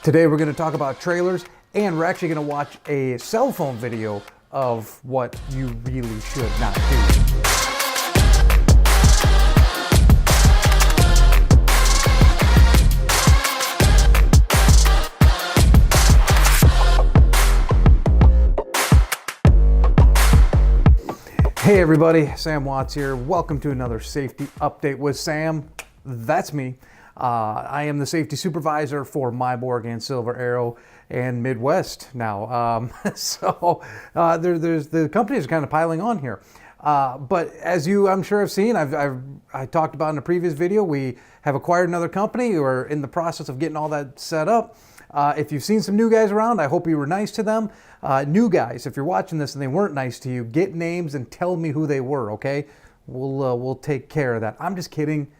Today we're going to talk about trailers, and we're actually going to watch a cell phone video of what you really should not do. Hey everybody, Sam Watts here. Welcome to another safety update with Sam. That's me. I am the safety supervisor for Meiborg and Silver Arrow and Midwest now. There's the companies are kind of piling on here. But as you, I'm sure, have seen, I talked about in a previous video, we have acquired another company. We're in the process of getting all that set up. If you've seen some new guys around, I hope you were nice to them. New guys, if you're watching this and they weren't nice to you, get names and tell me who they were, okay? We'll take care of that. I'm just kidding.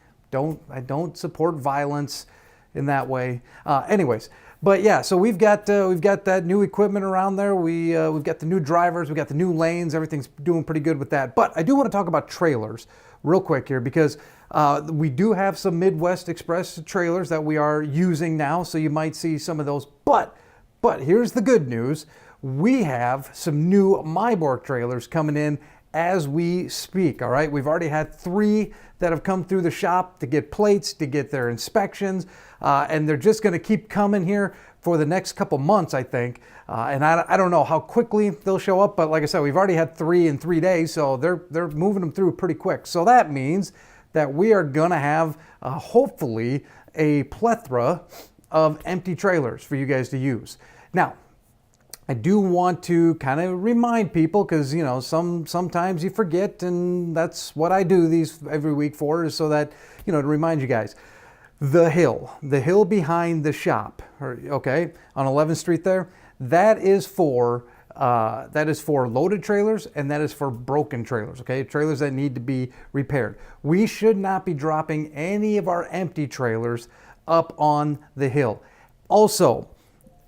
I don't support violence in that way. Anyways, but yeah, so we've got that new equipment around there. We've got the new drivers, we've got the new lanes. Everything's doing pretty good with that. But I do want to talk about trailers real quick here because we do have some Midwest Express trailers that we are using now. So you might see some of those. But here's the good news. We have some new Meiborg trailers coming in as we speak, all right? We've already had 3 that have come through the shop to get plates, to get their inspections, and they're just gonna keep coming here for the next couple months, I think. And I don't know how quickly they'll show up, but like I said, we've already had 3 in 3 days, so they're moving them through pretty quick. So that means that we are gonna have, hopefully, a plethora of empty trailers for you guys to use. Now, I do want to kind of remind people because, you know, sometimes you forget, and that's what I do these every week for, is so that, you know, to remind you guys. The hill behind the shop, okay, on 11th Street there, that is for loaded trailers, and that is for broken trailers, okay, trailers that need to be repaired. We should not be dropping any of our empty trailers up on the hill. Also,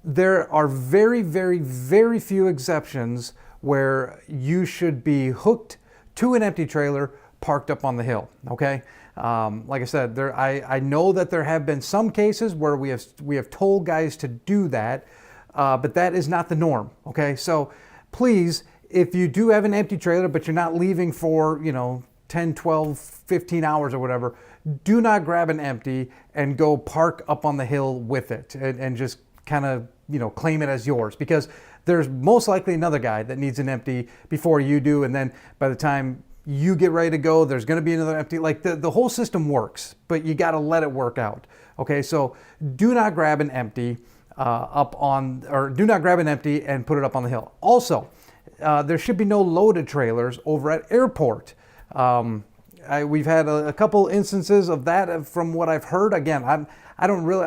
there are very, very, very few exceptions where you should be hooked to an empty trailer parked up on the hill, okay? Like I said, I know that there have been some cases where we have told guys to do that, but that is not the norm, okay? So please, if you do have an empty trailer, but you're not leaving for, you know, 10, 12, 15 hours or whatever, do not grab an empty and go park up on the hill with it and just kind of, you know, claim it as yours, because there's most likely another guy that needs an empty before you do, and then by the time you get ready to go, there's going to be another empty. Like the whole system works, but you got to let it work out. Okay, so do not grab an empty do not grab an empty and put it up on the hill. Also, there should be no loaded trailers over at airport. We've had a couple instances of that from what I've heard. Again, I'm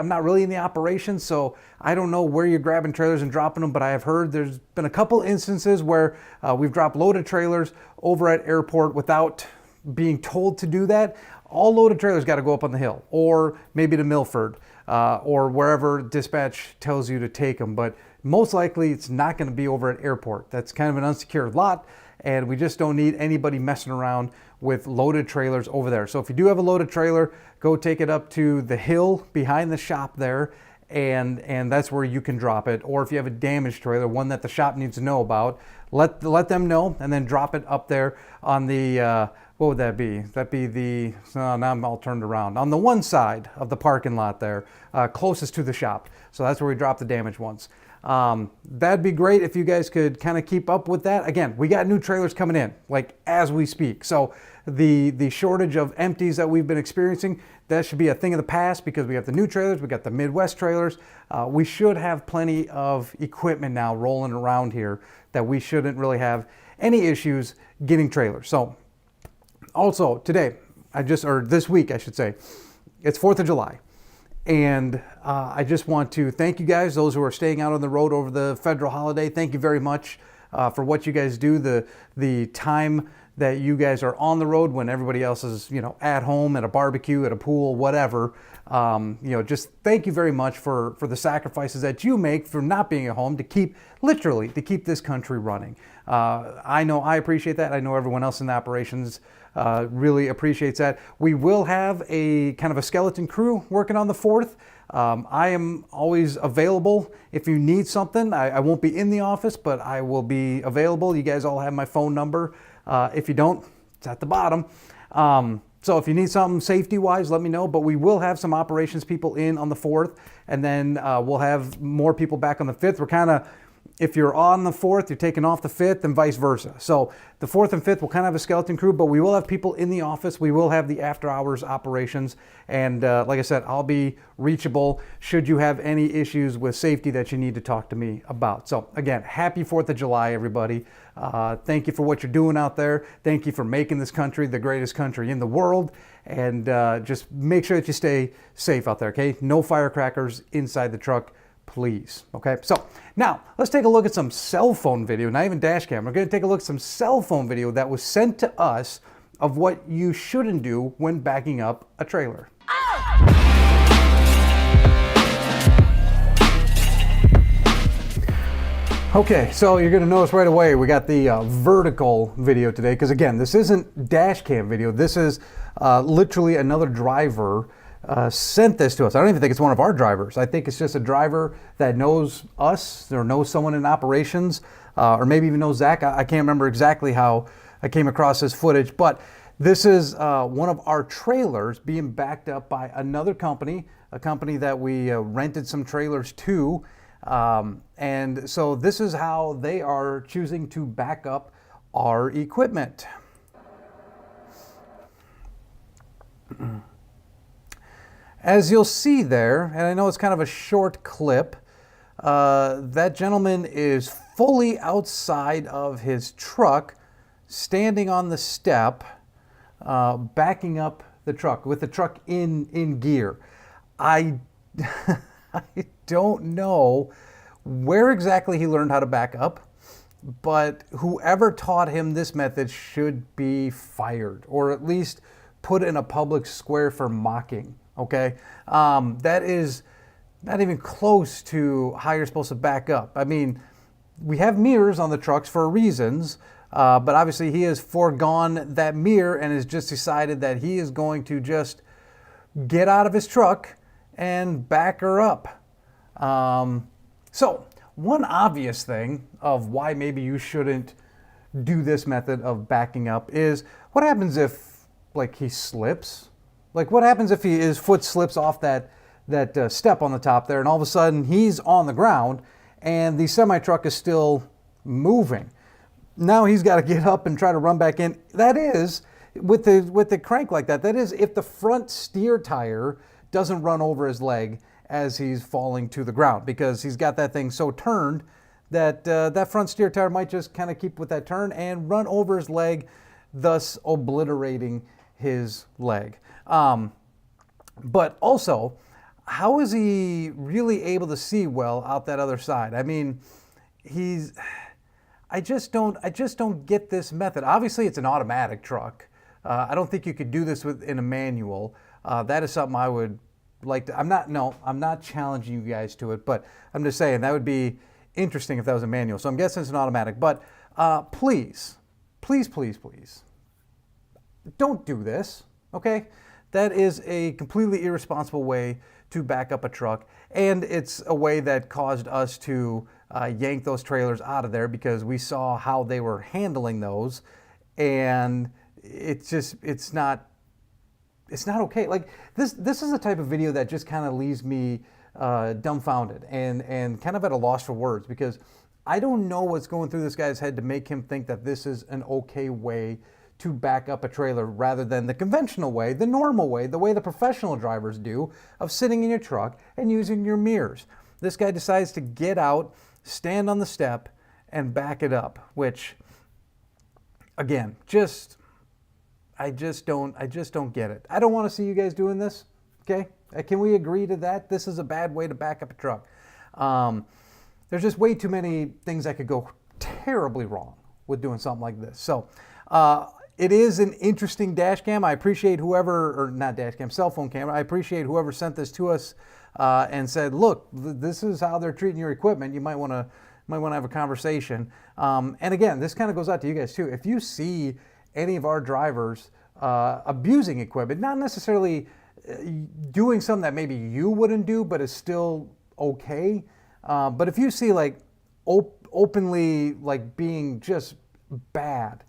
not really in the operation, so I don't know where you're grabbing trailers and dropping them, but I have heard there's been a couple instances where we've dropped loaded trailers over at airport without being told to do that. All loaded trailers got to go up on the hill, or maybe to Milford, or wherever dispatch tells you to take them, but most likely it's not going to be over at airport. That's kind of an unsecured lot, and we just don't need anybody messing around with loaded trailers over there. So if you do have a loaded trailer, go take it up to the hill behind the shop there, and that's where you can drop it. Or if you have a damaged trailer, one that the shop needs to know about, let them know, and then drop it up there on the, what would that be? That'd be the, now I'm all turned around, on the one side of the parking lot there, closest to the shop. So that's where we drop the damaged ones. That'd be great if you guys could kind of keep up with that. Again, we got new trailers coming in, like as we speak. So the shortage of empties that we've been experiencing, that should be a thing of the past, because we have the new trailers, we got the Midwest trailers. We should have plenty of equipment now rolling around here that we shouldn't really have any issues getting trailers. So also today, this week I should say, it's 4th of July. And I just want to thank you guys, those who are staying out on the road over the federal holiday. Thank you very much for what you guys do, the time that you guys are on the road when everybody else is, you know, at home, at a barbecue, at a pool, whatever. You know, just thank you very much for the sacrifices that you make for not being at home to keep this country running. I know I appreciate that. I know everyone else in the operations really appreciates that. We will have a kind of a skeleton crew working on the 4th. I am always available if you need something. I won't be in the office, but I will be available. You guys all have my phone number. If you don't, it's at the bottom. So if you need something safety-wise, let me know. But we will have some operations people in on the 4th, and then we'll have more people back on the 5th. We're kind of, if you're on the 4th, you're taking off the 5th, and vice versa. So the 4th and 5th will kind of have a skeleton crew, but we will have people in the office. We will have the after-hours operations. And like I said, I'll be reachable should you have any issues with safety that you need to talk to me about. So again, happy 4th of July, everybody. Thank you for what you're doing out there. Thank you for making this country the greatest country in the world. And just make sure that you stay safe out there, okay? No firecrackers inside the truck, please. Okay, so now let's take a look at some cell phone video, not even dash cam. We're going to take a look at some cell phone video that was sent to us of what you shouldn't do when backing up a trailer. Okay, so you're going to notice right away we got the vertical video today, because again, this isn't dash cam video. This is literally another driver sent this to us. I don't even think it's one of our drivers. I think it's just a driver that knows us or knows someone in operations, or maybe even knows Zach. I can't remember exactly how I came across this footage, but this is one of our trailers being backed up by another company, a company that we rented some trailers to. And so this is how they are choosing to back up our equipment. As you'll see there, and I know it's kind of a short clip, that gentleman is fully outside of his truck, standing on the step, backing up the truck, with the truck in gear. I don't know where exactly he learned how to back up, but whoever taught him this method should be fired, or at least put in a public square for mocking. Okay, that is not even close to how you're supposed to back up. I mean, we have mirrors on the trucks for reasons, but obviously he has foregone that mirror and has just decided that he is going to just get out of his truck and back her up. So one obvious thing of why maybe you shouldn't do this method of backing up is, what happens if, like, he slips? Like, what happens if his foot slips off that step on the top there, and all of a sudden he's on the ground and the semi-truck is still moving? Now he's got to get up and try to run back in. That is, with the crank like that, that is if the front steer tire doesn't run over his leg as he's falling to the ground, because he's got that thing so turned that that front steer tire might just kind of keep with that turn and run over his leg, thus obliterating his leg. But also, how is he really able to see well out that other side? I mean, I just don't get this method. Obviously, it's an automatic truck. I don't think you could do this in a manual. That is something I would like to. I'm not challenging you guys to it, but I'm just saying that would be interesting if that was a manual. So I'm guessing it's an automatic. But please, don't do this. Okay. That is a completely irresponsible way to back up a truck, and it's a way that caused us to yank those trailers out of there because we saw how they were handling those, and it's not okay. Like, this is the type of video that just kind of leaves me dumbfounded and kind of at a loss for words, because I don't know what's going through this guy's head to make him think that this is an okay way to back up a trailer rather than the conventional way, the normal way, the way the professional drivers do, of sitting in your truck and using your mirrors. This guy decides to get out, stand on the step, and back it up, which, again, I just don't get it. I don't want to see you guys doing this, okay? Can we agree to that? This is a bad way to back up a truck. There's just way too many things that could go terribly wrong with doing something like this. So, it is an interesting dash cam. I appreciate whoever, or not dash cam, cell phone camera. I appreciate whoever sent this to us and said, look, this is how they're treating your equipment. You might want to have a conversation. And again, this kind of goes out to you guys too. If you see any of our drivers abusing equipment, not necessarily doing something that maybe you wouldn't do, but is still okay. But if you see like openly like being just bad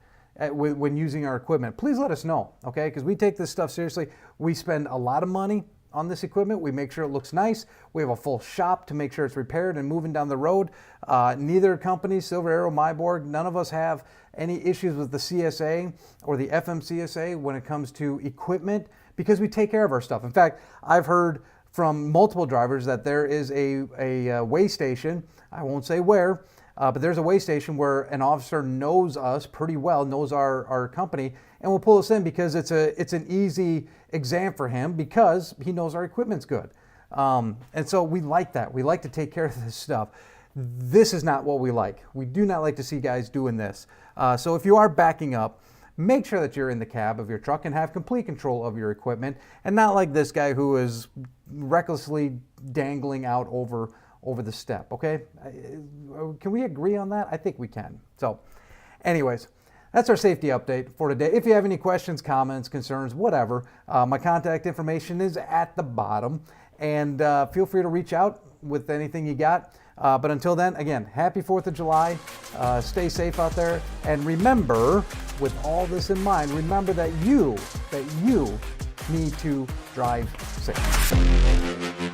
when using our equipment, please let us know, okay? Because we take this stuff seriously. We spend a lot of money on this equipment. We make sure it looks nice. We have a full shop to make sure it's repaired and moving down the road. Neither company, Silver Arrow, Meiborg, none of us have any issues with the CSA or the FMCSA when it comes to equipment, because we take care of our stuff. In fact, I've heard from multiple drivers that there is a weigh station, I won't say where, but there's a weigh station where an officer knows us pretty well, knows our company, and will pull us in because it's an easy exam for him because he knows our equipment's good. And so we like that. We like to take care of this stuff. This is not what we like. We do not like to see guys doing this. So if you are backing up, make sure that you're in the cab of your truck and have complete control of your equipment, and not like this guy who is recklessly dangling out over the step, okay? Can we agree on that? I think we can. So anyways, that's our safety update for today. If you have any questions, comments, concerns, whatever, my contact information is at the bottom, and feel free to reach out with anything you got. But until then, again, happy 4th of July. Stay safe out there. And remember, with all this in mind, remember that you need to drive safe.